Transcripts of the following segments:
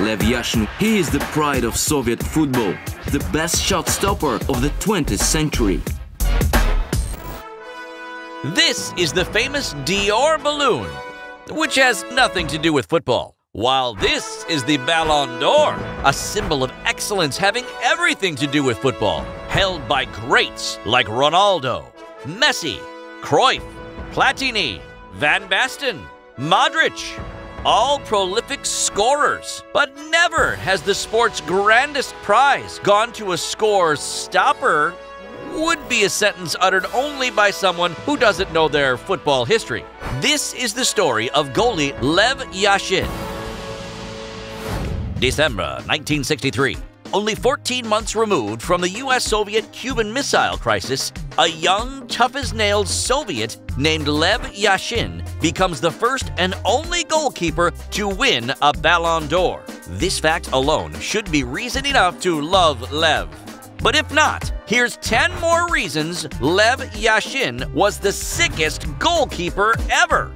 Lev Yashin. He is the pride of Soviet football, the best shot stopper of the 20th century. This is the famous Dior balloon, which has nothing to do with football. While this is the Ballon d'Or, a symbol of excellence having everything to do with football, held by greats like Ronaldo, Messi, Cruyff, Platini, Van Basten, Modric, all prolific scorers. But never has the sport's grandest prize gone to a score stopper. Would be a sentence uttered only by someone who doesn't know their football history. This is the story of goalie Lev Yashin. December 1963. Only 14 months removed from the U.S.-Soviet-Cuban missile crisis, a young, tough-as-nails Soviet named Lev Yashin becomes the first and only goalkeeper to win a Ballon d'Or. This fact alone should be reason enough to love Lev. But if not, here's 10 more reasons Lev Yashin was the sickest goalkeeper ever.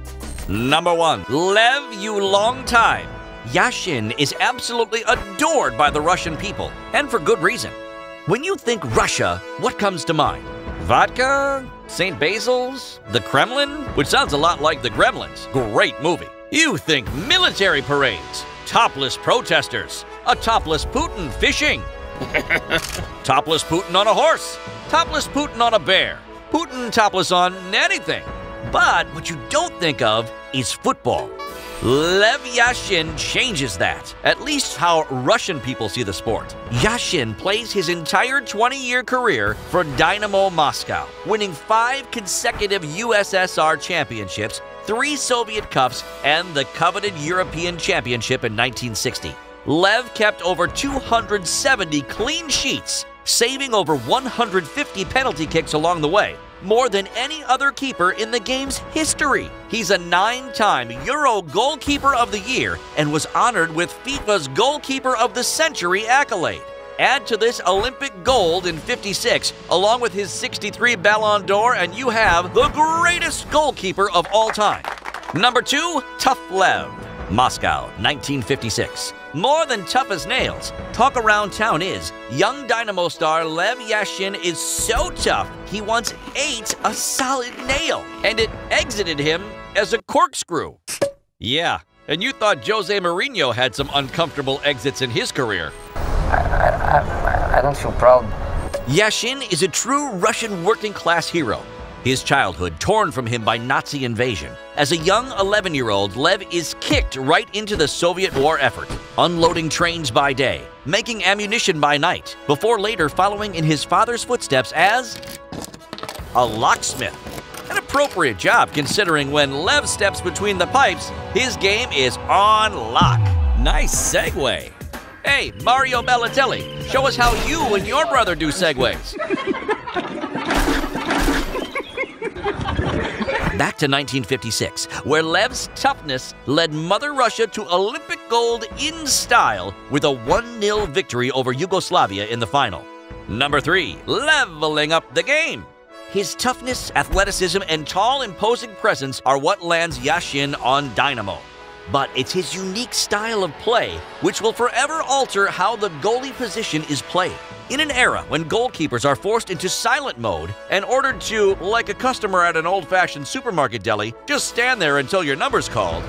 Number 1. Lev, you long time. Yashin is absolutely adored by the Russian people, and for good reason. When you think Russia, what comes to mind? Vodka? St. Basil's? The Kremlin? Which sounds a lot like the Gremlins. Great movie. You think military parades, topless protesters, a topless Putin fishing, topless Putin on a horse, topless Putin on a bear, Putin topless on anything. But what you don't think of is football. Lev Yashin changes that, at least how Russian people see the sport. Yashin plays his entire 20-year career for Dynamo Moscow, winning 5 consecutive USSR championships, 3 Soviet Cups, and the coveted European Championship in 1960. Lev kept over 270 clean sheets, saving over 150 penalty kicks along the way, more than any other keeper in the game's history. He's a 9-time Euro Goalkeeper of the Year and was honored with FIFA's Goalkeeper of the Century accolade. Add to this Olympic gold in '56, along with his '63 Ballon d'Or, and you have the greatest goalkeeper of all time. Number 2, Tough Lev. Moscow, 1956. More than tough as nails, talk around town is, young Dynamo star Lev Yashin is so tough he once ate a solid nail, and it exited him as a corkscrew. Yeah, and you thought Jose Mourinho had some uncomfortable exits in his career. I don't feel proud. Yashin is a true Russian working-class hero. His childhood torn from him by Nazi invasion. As a young 11-year-old, Lev is kicked right into the Soviet war effort, unloading trains by day, making ammunition by night, before later following in his father's footsteps as a locksmith. An appropriate job considering when Lev steps between the pipes, his game is on lock. Nice segue. Hey, Mario Balotelli, show us how you and your brother do segues. Back to 1956, where Lev's toughness led Mother Russia to Olympic gold in style with a 1-0 victory over Yugoslavia in the final. Number 3, leveling up the game. His toughness, athleticism, and tall, imposing presence are what lands Yashin on Dynamo. But it's his unique style of play which will forever alter how the goalie position is played. In an era when goalkeepers are forced into silent mode and ordered to, like a customer at an old-fashioned supermarket deli, just stand there until your number's called,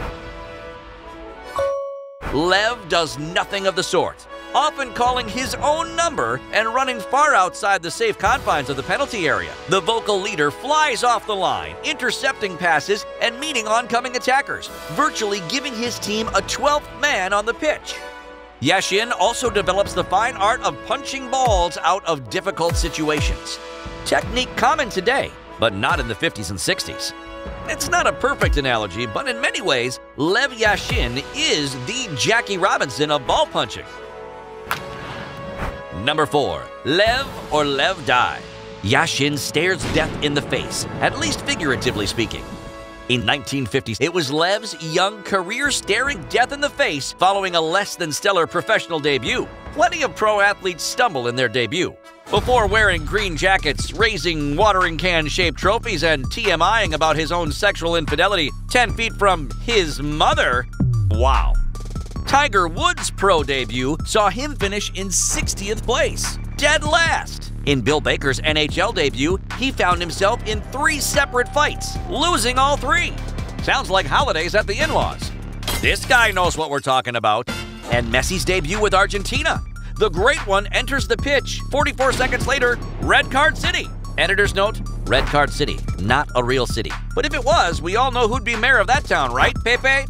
Lev does nothing of the sort, often calling his own number and running far outside the safe confines of the penalty area. The vocal leader flies off the line, intercepting passes and meeting oncoming attackers, virtually giving his team a 12th man on the pitch. Yashin also develops the fine art of punching balls out of difficult situations. Technique common today, but not in the 50s and 60s. It's not a perfect analogy, but in many ways, Lev Yashin is the Jackie Robinson of ball punching. Number 4, Lev or Lev die. Yashin stares death in the face, at least figuratively speaking. In 1950s, it was Lev's young career staring death in the face following a less-than-stellar professional debut. Plenty of pro athletes stumble in their debut. Before wearing green jackets, raising watering can-shaped trophies, and TMIing about his own sexual infidelity 10 feet from his mother. Wow. Tiger Woods' pro debut saw him finish in 60th place, dead last. In Bill Baker's NHL debut, he found himself in 3 separate fights, losing all 3. Sounds like holidays at the in-laws. This guy knows what we're talking about. And Messi's debut with Argentina. The great one enters the pitch. 44 seconds later, Red Card City. Editor's note, Red Card City, not a real city. But if it was, we all know who'd be mayor of that town, right, Pepe?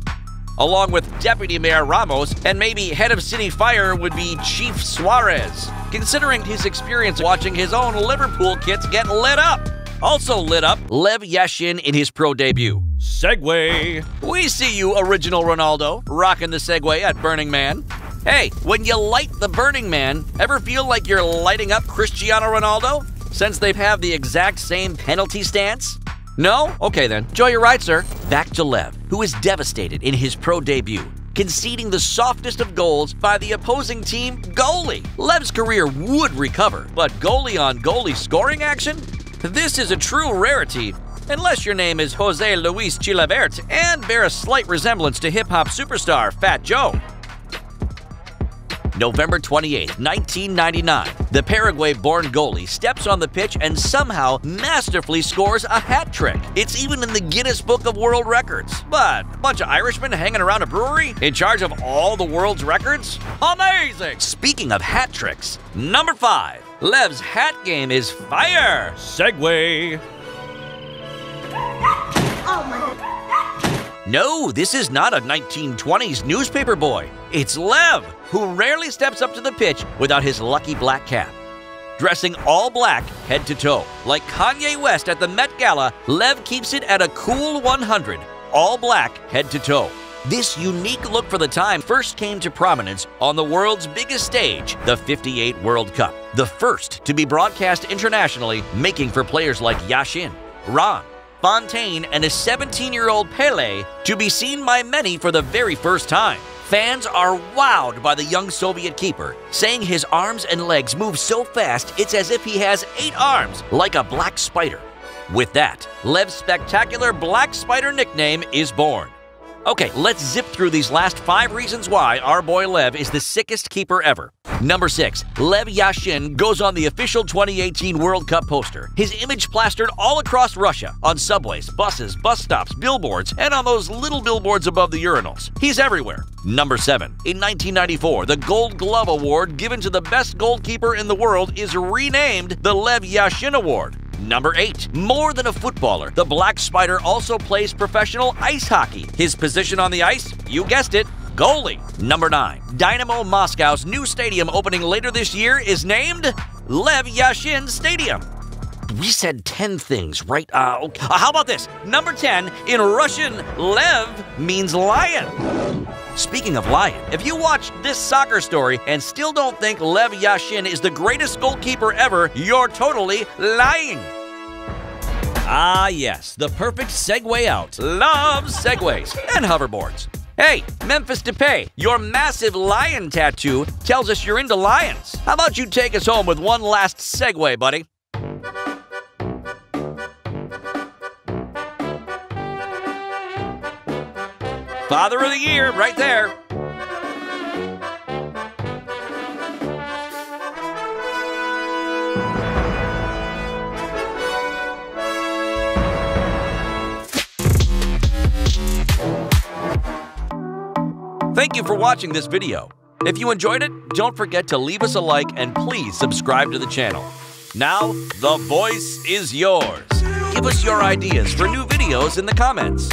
Along with Deputy Mayor Ramos, and maybe head of city fire would be Chief Suarez, considering his experience watching his own Liverpool kits get lit up. Also lit up, Lev Yashin in his pro debut. Segway. We see you, original Ronaldo, rocking the Segway at Burning Man. Hey, when you light the Burning Man, ever feel like you're lighting up Cristiano Ronaldo? Since they have the exact same penalty stance? No? Okay then. Enjoy your ride, sir. Back to Lev, who is devastated in his pro debut, conceding the softest of goals by the opposing team goalie. Lev's career would recover, but goalie-on-goalie scoring action? This is a true rarity, unless your name is Jose Luis Chilavert and bear a slight resemblance to hip-hop superstar Fat Joe. November 28, 1999, the Paraguay-born goalie steps on the pitch and somehow masterfully scores a hat trick. It's even in the Guinness Book of World Records. But a bunch of Irishmen hanging around a brewery in charge of all the world's records? Amazing! Speaking of hat tricks, number 5. Lev's hat game is fire! Segway. No, this is not a 1920s newspaper boy. It's Lev, who rarely steps up to the pitch without his lucky black cap. Dressing all black head to toe, like Kanye West at the Met Gala, Lev keeps it at a cool 100, all black head to toe. This unique look for the time first came to prominence on the world's biggest stage, the '58 World Cup, the first to be broadcast internationally, making for players like Yashin, Ron, Fontaine, and a 17-year-old Pele to be seen by many for the very first time. Fans are wowed by the young Soviet keeper, saying his arms and legs move so fast it's as if he has 8 arms, like a black spider. With that, Lev's spectacular Black Spider nickname is born. Okay, let's zip through these last 5 reasons why our boy Lev is the sickest keeper ever. Number 6, Lev Yashin goes on the official 2018 World Cup poster. His image plastered all across Russia, on subways, buses, bus stops, billboards, and on those little billboards above the urinals. He's everywhere. Number 7, in 1994, the Gold Glove Award given to the best goalkeeper in the world is renamed the Lev Yashin Award. Number 8, more than a footballer, the Black Spider also plays professional ice hockey. His position on the ice? You guessed it, goalie. Number 9, Dynamo Moscow's new stadium opening later this year is named Lev Yashin Stadium. We said 10 things, right? How about this? Number 10, in Russian, Lev means lion. Speaking of lion, if you watched this soccer story and still don't think Lev Yashin is the greatest goalkeeper ever, you're totally lying. Ah yes, the perfect segue out. Love segways and hoverboards. Hey, Memphis Depay, your massive lion tattoo tells us you're into lions. How about you take us home with one last segue, buddy? Father of the Year, right there. Thank you for watching this video. If you enjoyed it, don't forget to leave us a like and please subscribe to the channel. Now, the voice is yours. Give us your ideas for new videos in the comments.